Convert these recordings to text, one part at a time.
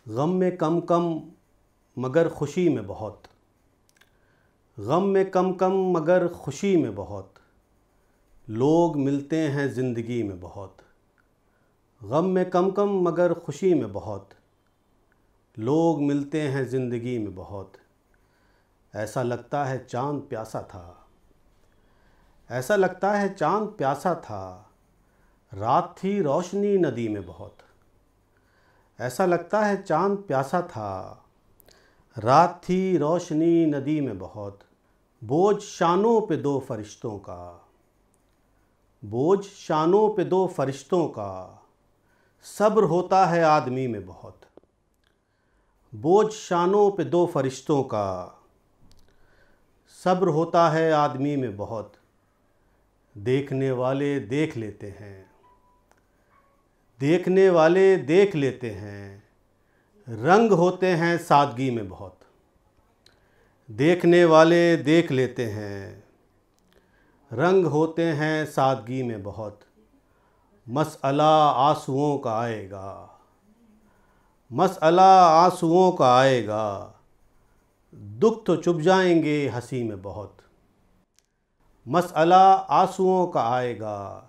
गम में कम कम मगर खुशी में बहुत। गम में कम कम मगर खुशी में बहुत। लोग मिलते हैं ज़िंदगी में बहुत। गम में कम कम मगर खुशी में बहुत। लोग मिलते हैं ज़िंदगी में बहुत। ऐसा लगता है चाँद प्यासा था। ऐसा लगता है चाँद प्यासा था। रात थी रोशनी नदी में बहुत। ऐसा लगता है चाँद प्यासा था। रात थी रोशनी नदी में बहुत। बोझ शानों पे दो फरिश्तों का। बोझ शानों पे दो फरिश्तों का। सब्र होता है आदमी में बहुत। बोझ शानों पे दो फरिश्तों का। सब्र होता है आदमी में बहुत। देखने वाले देख लेते हैं। देखने वाले देख लेते हैं। रंग होते हैं सादगी में बहुत। देखने वाले देख लेते हैं। रंग होते हैं सादगी में बहुत। मसअला आंसुओं का आएगा। मसअला आंसुओं का आएगा। दुख तो चुप जाएंगे हंसी में बहुत। मसअला आंसुओं का आएगा।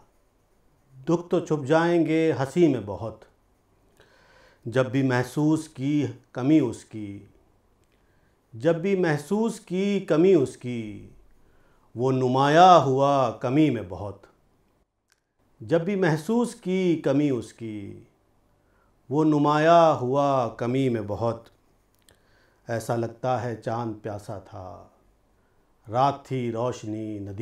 दुख तो छुप जाएंगे हंसी में बहुत। जब भी महसूस की कमी उसकी। जब भी महसूस की कमी उसकी। वो नुमाया हुआ कमी में बहुत। जब भी महसूस की कमी उसकी। वो नुमाया हुआ कमी में बहुत। ऐसा लगता है चाँद प्यासा था। रात थी रोशनी नदी